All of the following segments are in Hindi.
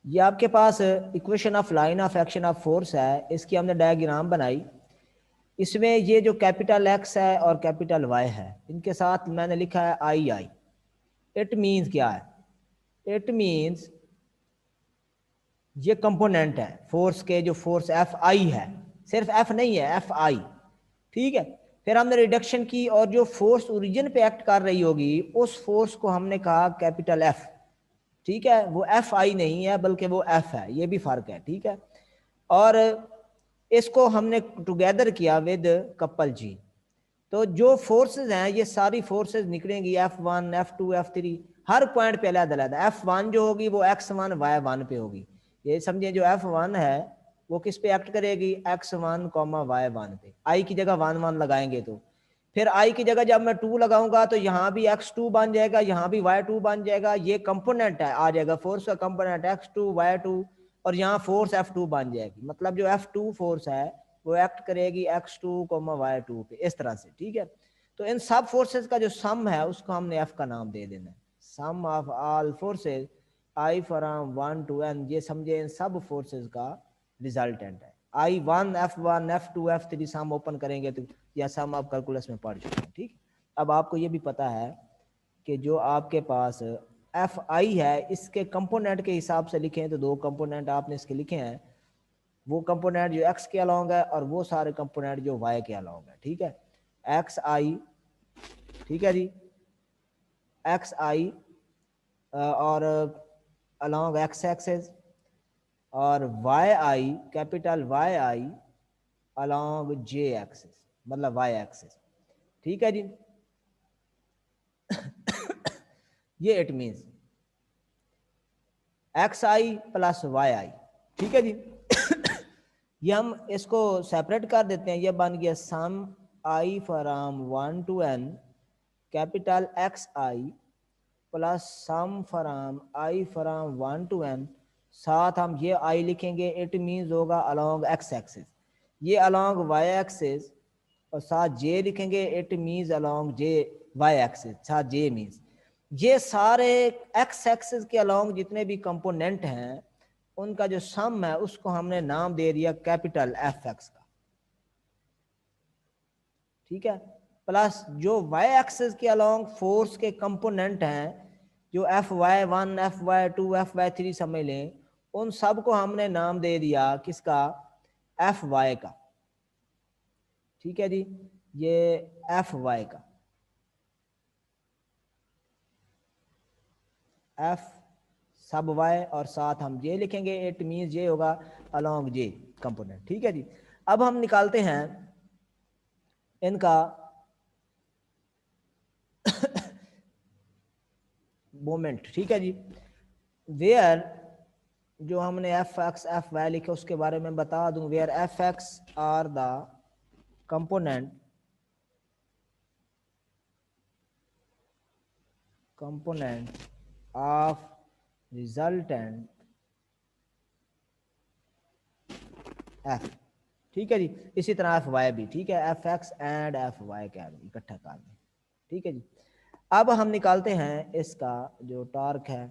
ये आपके पास equation of line of action of force है, इसकी हमने डायग्राम बनाई। इसमें ये जो कैपिटल एक्स है और कैपिटल वाई है, इनके साथ मैंने लिखा है आई आई। इट मीन्स क्या है? इट मीन्स ये कंपोनेंट है फोर्स के, जो फोर्स एफ आई है, सिर्फ एफ नहीं है, एफ आई। ठीक है। फिर हमने रिडक्शन की और जो फोर्स ओरिजिन पे एक्ट कर रही होगी उस फोर्स को हमने कहा कैपिटल एफ। ठीक है, वो एफ आई नहीं है बल्कि वो एफ है, ये भी फर्क है। ठीक है। और इसको हमने टुगेदर किया विद कपल जी। तो जो फोर्सेस हैं ये सारी फोर्सेस निकलेंगी F1 F2 F3, हर पॉइंट पे अलग अलग। F1 जो होगी वो X1 Y1 पे होगी। ये समझिए जो F1 है वो किस पे एक्ट करेगी? X1 Y1 पे। I की जगह 1 1 लगाएंगे तो फिर I की जगह जब मैं 2 लगाऊंगा तो यहाँ भी X2 बन जाएगा, यहाँ भी Y2 बन जाएगा। ये कंपोनेंट है, आ जाएगा फोर्स का कंपोनेंट X2 Y2, और यहाँ फोर्स F2 बन जाएगी। मतलब जो F2 फोर्स है वो एक्ट करेगी X2 Y2 पे, इस तरह से। ठीक है। तो इन सब फोर्सेस का जो सम है उसको हमने F का नाम दे देना है। Sum of all forces I from 1 to N, ये समझे इन सब फोर्सेस का रिजल्टेंट है। I1 F1 F2 F3 सम ओपन करेंगे तो यह सम आप कैलकुलस में पढ़ चुके हैं। ठीक। अब आपको ये भी पता है कि जो आपके पास एफ आई है इसके कंपोनेंट के हिसाब से लिखें तो दो कंपोनेंट आपने इसके लिखे हैं, वो कंपोनेंट जो एक्स के अलोंग है और वो सारे कंपोनेंट जो वाई के अलोंग है। ठीक है। एक्स आई, ठीक है जी, एक्स आई और अलोंग एक्स एक्सेस, और y i, capital y i along j axis, मतलब वाई एक्सेस। ठीक है जी। ये it means x i plus y i. ठीक है जी। ये हम इसको सेपरेट कर देते हैं, ये बन गया sum i from 1 to N capital x i plus sum from i from 1 to N, साथ हम ये आई लिखेंगे, इट मीन्स होगा अलोंग एक्स एक्सिस, ये अलोंग वाई एक्सिस, और साथ जे लिखेंगे, it means along j y axis, साथ जे मीन्स ये सारे एक्स एक्सिस के अलोंग जितने भी कंपोनेंट हैं उनका जो सम है उसको हमने नाम दे दिया कैपिटल एफ एक्स का। ठीक है। प्लस जो वाई एक्सिस के अलोंग फोर्स के कंपोनेंट हैं, जो Fy1 Fy2 Fy3 समझ लें, उन सब को हमने नाम दे दिया किसका? Fy का। ठीक है जी, ये Fy का, F सब y, और साथ हम जे लिखेंगे, इट मीन जे होगा अलोंग जे कंपोनेंट। ठीक है जी। अब हम निकालते हैं इनका मोमेंट। ठीक है जी। वेयर जो हमने एफ एक्स एफ वाई लिखे उसके बारे में बता दूं, where F x are the component of resultant F. ठीक है जी। इसी तरह एफ वाई भी। ठीक है, F x and F y का इकट्ठा कर दें। ठीक है जी। अब हम निकालते हैं इसका जो टॉर्क है।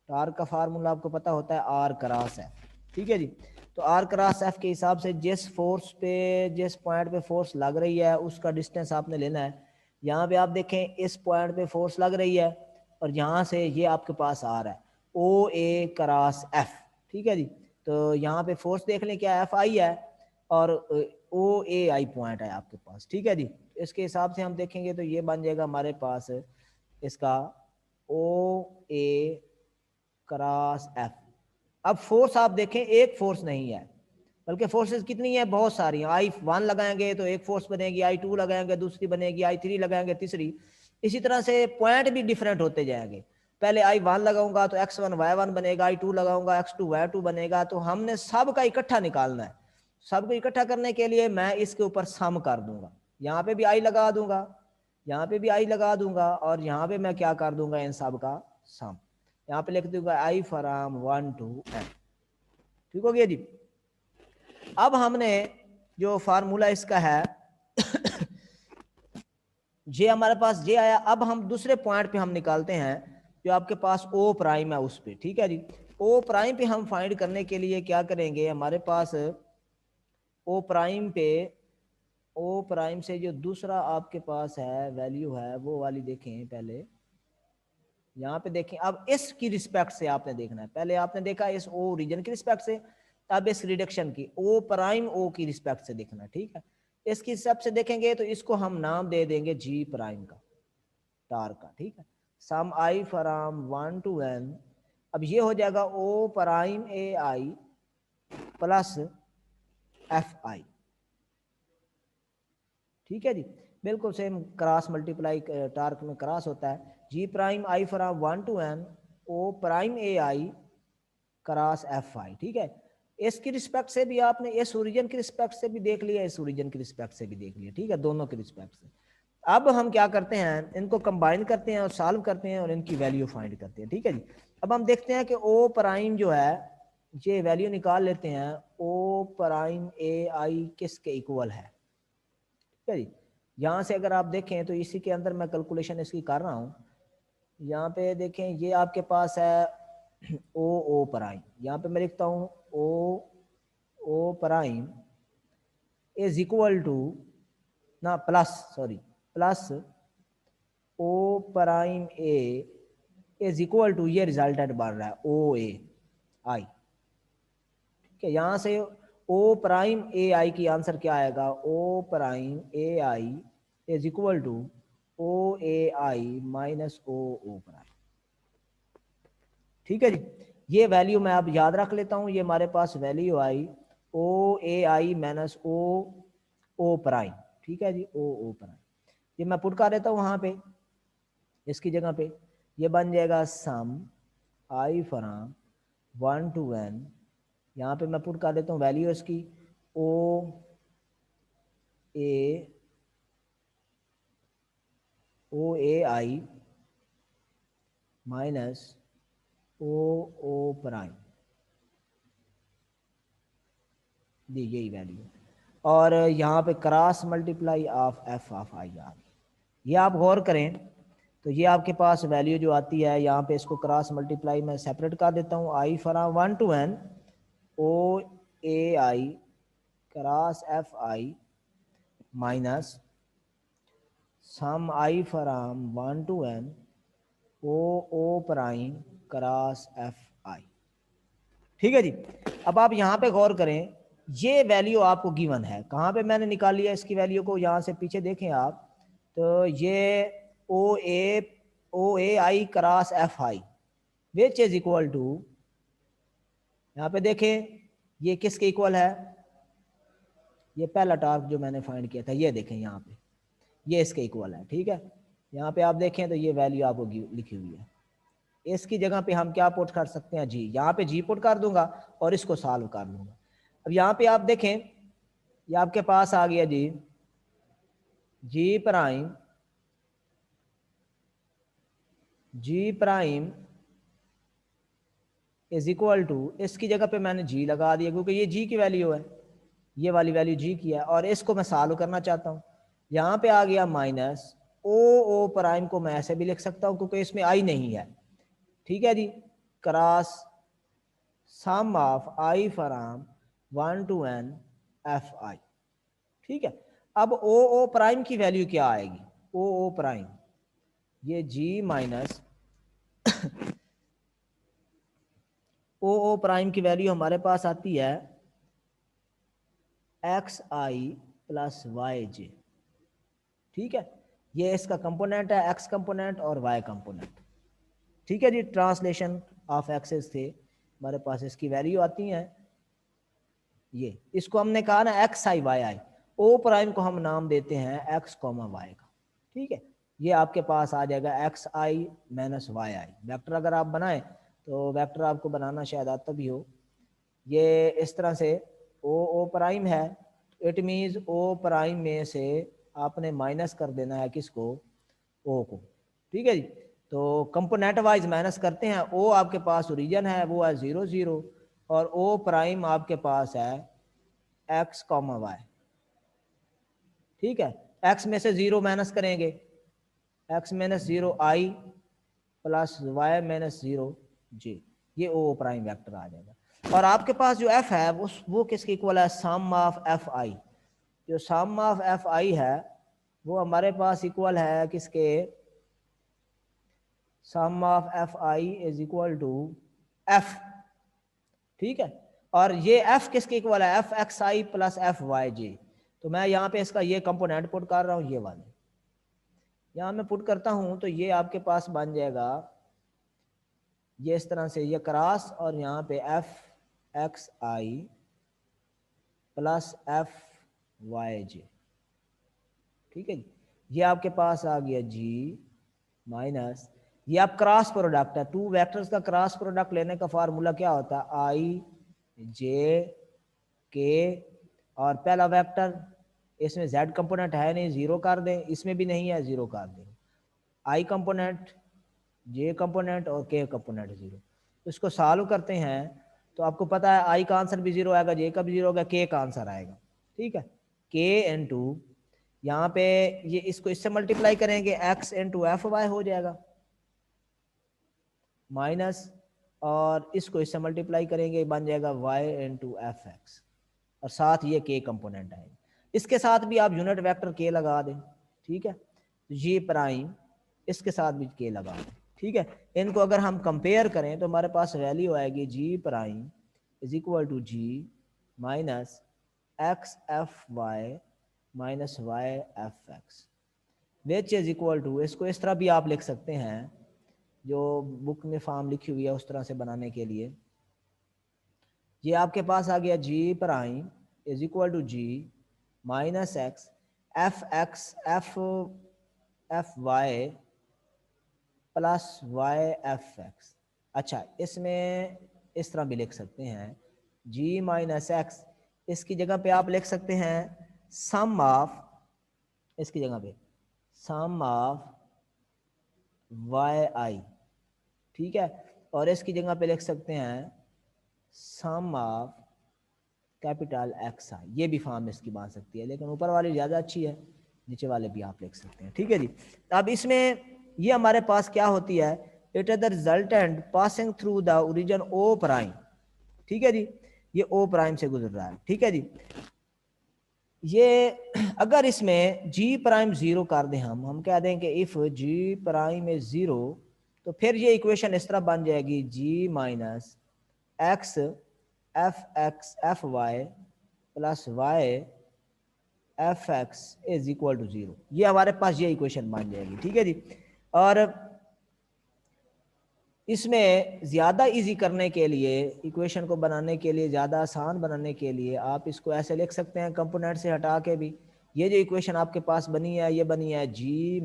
टॉर्क का फार्मूला आपको पता होता है आर क्रॉस एफ। ठीक है जी। तो आर क्रॉस एफ के हिसाब से जिस फोर्स पे, जिस पॉइंट पे फोर्स लग रही है उसका डिस्टेंस आपने लेना है। यहाँ पे आप देखें इस पॉइंट पे फोर्स लग रही है और यहाँ से ये आपके पास आ रहा है ओ ए क्रॉस एफ। ठीक है जी। तो यहाँ पे फोर्स देख लें क्या एफ आई है और ओ ए आई पॉइंट है आपके पास। ठीक है जी। इसके हिसाब से हम देखेंगे तो ये बन जाएगा हमारे पास इसका ओ ए क्रॉस एफ। अब फोर्स आप देखें एक फोर्स नहीं है बल्कि फोर्सेस कितनी है? बहुत सारी हैं। I1 लगाएंगे तो एक फोर्स बनेगी, I2 लगाएंगे दूसरी बनेगी, I3 लगाएंगे तीसरी। इसी तरह से पॉइंट भी डिफरेंट होते जाएंगे। पहले I1 लगाऊंगा तो X1 Y1 बनेगा, I2 लगाऊंगा X2 Y2 बनेगा। तो हमने सब का इकट्ठा निकालना है। सबको इकट्ठा करने के लिए मैं इसके ऊपर सम कर दूंगा, यहाँ पे भी I लगा दूंगा, यहाँ पे भी I लगा दूंगा, और यहाँ पे मैं क्या कर दूंगा? इन सब का सम यहाँ पे लिख दूंगा I फ्रॉम 1 to N। ठीक हो गया जी। अब हमने जो फार्मूला इसका है जे हमारे पास जे आया। अब हम दूसरे पॉइंट पे हम निकालते हैं जो आपके पास ओ प्राइम है उस पे। ठीक है जी। ओ प्राइम पे हम फाइंड करने के लिए क्या करेंगे, हमारे पास ओ प्राइम पे, ओ प्राइम से जो दूसरा आपके पास है वैल्यू है वो वाली देखें पहले, यहाँ पे देखें। अब इस की रिस्पेक्ट से आपने देखना है, पहले आपने देखा इस ओ रीजन की रिस्पेक्ट से, अब इस रिडक्शन की ओ प्राइम ओ की रिस्पेक्ट से देखना है, ठीक है। इसकी रिस्पेक्ट से देखेंगे तो इसको हम नाम दे देंगे जी प्राइम का, टार का, ठीक है। Sum i from 1 to n, अब ये हो जाएगा o prime a i plus f i, ठीक है जी। बिल्कुल सेम क्रॉस मल्टीप्लाई टार्क में क्रॉस होता है, g prime i from 1 to n o prime a i cross f i, ठीक है। इसकी रिस्पेक्ट से भी आपने इस ओरिजिन की रिस्पेक्ट से भी देख लिया, इस ओरिजिन की रिस्पेक्ट से भी देख लिया, ठीक है, दोनों की रिस्पेक्ट से। अब हम क्या करते हैं, इनको कंबाइन करते हैं और सॉल्व करते हैं और इनकी वैल्यू फाइंड करते हैं, ठीक है जी। अब हम देखते हैं कि ओ प्राइम जो है, ये वैल्यू निकाल लेते हैं, ओ प्राइम ए आई किसके इक्वल है, ठीक है जी। यहाँ से अगर आप देखें तो इसी के अंदर मैं कैलकुलेशन इसकी कर रहा हूँ, यहाँ पे देखें ये आपके पास है ओ प्राइम, यहाँ पे मैं लिखता हूँ O prime is equal to ना plus, sorry, plus O prime A is equal to, ये रिजल्टेंट बन रहा है ओ ए आई, ठीक है। यहाँ से ओ प्राइम ए आई की आंसर क्या आएगा, o prime a i is equal to o a i minus o prime, ठीक है जी। ये वैल्यू मैं अब याद रख लेता हूँ, ये हमारे पास value I O a i minus o prime, ठीक है जी, ओ प्राइम। ये मैं पुट कर देता हूँ वहाँ पे इसकी जगह पे, ये बन जाएगा सम आई फ्रॉम 1 to n, यहाँ पे मैं पुट कर देता हूँ वैल्यू इसकी ओ a i minus o prime, दी यही वैल्यू, और यहाँ पे cross multiply of f of i आ गई। ये आप गौर करें तो ये आपके पास वैल्यू जो आती है, यहाँ पे इसको क्रॉस मल्टीप्लाई मैं सेपरेट कर देता हूँ, i from 1 to n o a i cross f i minus sum i from 1 to n o prime cross f i, ठीक है जी। अब आप यहाँ पे गौर करें, ये वैल्यू आपको गिवन है, कहाँ पे मैंने निकाल लिया इसकी वैल्यू को, यहाँ से पीछे देखें आप तो ये o a i cross f i which is equal to, यहाँ पे देखें ये किसके इक्वल है, ये पहला टार्क जो मैंने फाइंड किया था, ये देखें यहाँ पे ये इसके इक्वल है, ठीक है। यहाँ पे आप देखें तो ये वैल्यू आपको लिखी हुई है, इसकी जगह पे हम क्या पुट कर सकते हैं, जी, यहाँ पे जी पुट कर दूंगा और इसको सॉल्व कर लूंगा। अब यहाँ पे आप देखें ये आपके पास आ गया जी, जी प्राइम इज इक्वल टू, इसकी जगह पे मैंने जी लगा दिया क्योंकि ये जी की वैल्यू है, ये वाली वैल्यू जी की है, और इसको मैं सॉल्व करना चाहता हूँ। यहाँ पे आ गया माइनस ओ प्राइम को मैं ऐसे भी लिख सकता हूँ क्योंकि इसमें आई नहीं है, ठीक है जी, cross sum of i from 1 to n f i, ठीक है। अब ओ प्राइम की वैल्यू क्या आएगी, ओ प्राइम ये जी माइनस ओ प्राइम की वैल्यू हमारे पास आती है एक्स आई प्लस वाई जे, ठीक है। ये इसका कंपोनेंट है, एक्स कंपोनेंट और वाई कंपोनेंट, ठीक है जी। ट्रांसलेशन ऑफ एक्सेस से हमारे पास इसकी वैल्यू आती है, ये इसको हमने कहा ना एक्स आई वाई आई, ओ प्राइम को हम नाम देते हैं एक्स कॉमा वाई का, ठीक है। ये आपके पास आ जाएगा एक्स आई माइनस वाई आई। वेक्टर अगर आप बनाएं तो वेक्टर आपको बनाना शायद आता भी हो, ये इस तरह से ओ प्राइम है, इट मीन्स ओ प्राइम में से आपने माइनस कर देना है किसको, ओ को, ठीक है जी। तो कंपोनेंट वाइज माइनस करते हैं, ओ आपके पास ओरिजिन है वो है 0 0, और ओ प्राइम आपके पास है एक्स कॉमा वाई, ठीक है। एक्स में से 0 माइनस करेंगे, एक्स माइनस 0 आई प्लस वाई माइनस 0 जे, ये ओ प्राइम वेक्टर आ जाएगा। और आपके पास जो एफ है वो किसके इक्वल है, सम ऑफ एफ आई। जो सम ऑफ एफ आई है वो हमारे पास इक्वल है किसके, sum of f i is equal to f, ठीक है। और ये एफ किसके इक्वल है, F x i plus f y j. तो मैं यहाँ पे इसका ये कंपोनेंट पुट कर रहा हूँ, ये वाले यहाँ मैं पुट करता हूँ, तो ये आपके पास बन जाएगा ये इस तरह से, ये क्रॉस और यहाँ पे F x i plus f y जे, ठीक है जी। ये आपके पास आ गया जी माइनस, ये आप क्रॉस प्रोडक्ट है, टू वेक्टर्स का क्रॉस प्रोडक्ट लेने का फार्मूला क्या होता है, आई जे के, और पहला वेक्टर इसमें z कंपोनेंट है नहीं, जीरो कर दें, इसमें भी नहीं है, जीरो कर दें, i कंपोनेंट, j कंपोनेंट और k कंपोनेंट जीरो। इसको सॉल्व करते हैं तो आपको पता है i का आंसर भी जीरो आएगा, j का भी जीरो होगा, k का आंसर आएगा, ठीक है। k इंटू यहाँ पे ये इसको इससे मल्टीप्लाई करेंगे, x इंटू एफ वाई हो जाएगा माइनस, और इसको इससे मल्टीप्लाई करेंगे बन जाएगा y इंटू एफ एक्स, और साथ ये k कंपोनेंट आएगा। इसके साथ भी आप यूनिट वेक्टर k लगा दें, ठीक है, जी प्राइम इसके साथ भी k लगा दें, ठीक है। इनको अगर हम कंपेयर करें तो हमारे पास वैल्यू आएगी g prime is equal to g minus x f y minus y f x, which is equal to, इसको इस तरह भी आप लिख सकते हैं, जो बुक में फॉर्म लिखी हुई है उस तरह से बनाने के लिए, ये आपके पास आ गया g prime is equal to g minus x f y plus y f x. अच्छा, इसमें इस तरह भी लिख सकते हैं, जी माइनस एक्स, इसकी जगह पे आप लिख सकते हैं सम ऑफ, इसकी जगह पे सम ऑफ वाई आई, ठीक है, और इसकी जगह पे लिख सकते हैं सम ऑफ कैपिटल एक्स आई। ये भी फॉर्म इसकी बन सकती है, लेकिन ऊपर वाली ज़्यादा अच्छी है, नीचे वाले भी आप लिख सकते हैं, ठीक है जी। अब इसमें ये हमारे पास क्या होती है, it is the resultant passing through the origin O prime, ठीक है जी, ये ओ प्राइम से गुजर रहा है, ठीक है जी। ये अगर इसमें जी प्राइम जीरो कर दें, हम कह दें कि if g prime is zero, तो फिर ये इक्वेशन इस तरह बन जाएगी, g minus x f y plus y f x is equal to zero. ये हमारे पास ये इक्वेशन बन जाएगी, ठीक है जी। और इसमें ज़्यादा इजी करने के लिए, इक्वेशन को बनाने के लिए, ज़्यादा आसान बनाने के लिए आप इसको ऐसे लिख सकते हैं कंपोनेंट से हटा के भी। ये जो इक्वेशन आपके पास बनी है, ये बनी है जी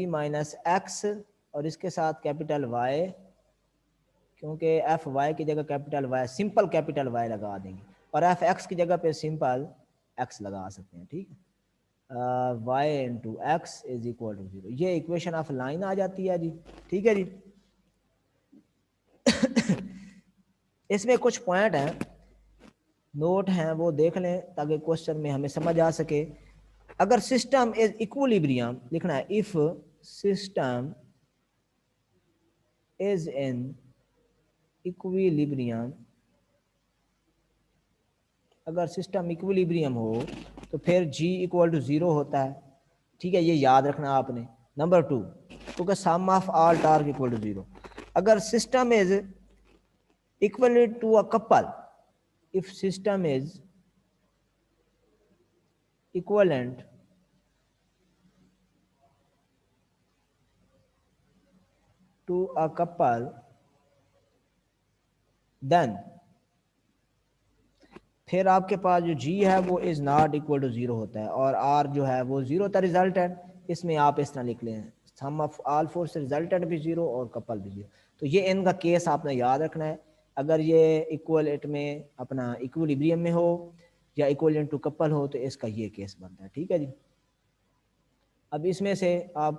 माइनस एक्स और इसके साथ कैपिटल वाई, क्योंकि एफ वाई की जगह capital Y, simple capital Y लगा देंगे, और एफ एक्स की जगह पे सिंपल एक्स लगा सकते हैं, ठीक है। y into x is equal to zero, ये इक्वेशन ऑफ लाइन आ जाती है जी, ठीक है जी। इसमें कुछ पॉइंट हैं, नोट हैं, वो देख लें ताकि क्वेश्चन में हमें समझ आ सके। अगर सिस्टम इज इक्विलिब्रियम लिखना है, if system is in equilibrium, अगर सिस्टम इक्विलिब्रियम हो तो फिर g इक्वल टू जीरो होता है, ठीक है, ये याद रखना आपने। नंबर 2, क्योंकि sum of all torque equal to zero. अगर system is equal to a couple, if system is equivalent to a couple, then फिर आपके पास जो g है वो is not equal to zero होता है, और r जो है वो जीरो का रिजल्टेंट। इसमें आप इस तरह लिख लें, सम ऑफ ऑल फोर्स रिजल्टेंट भी जीरो और कपल भी जीरो। तो ये इनका केस आपने याद रखना है। अगर ये इक्वलेट में अपना इक्विलिब्रियम में हो या इक्वलेंट टू कपल हो तो इसका ये केस बनता है, ठीक है जी। अब इसमें से आप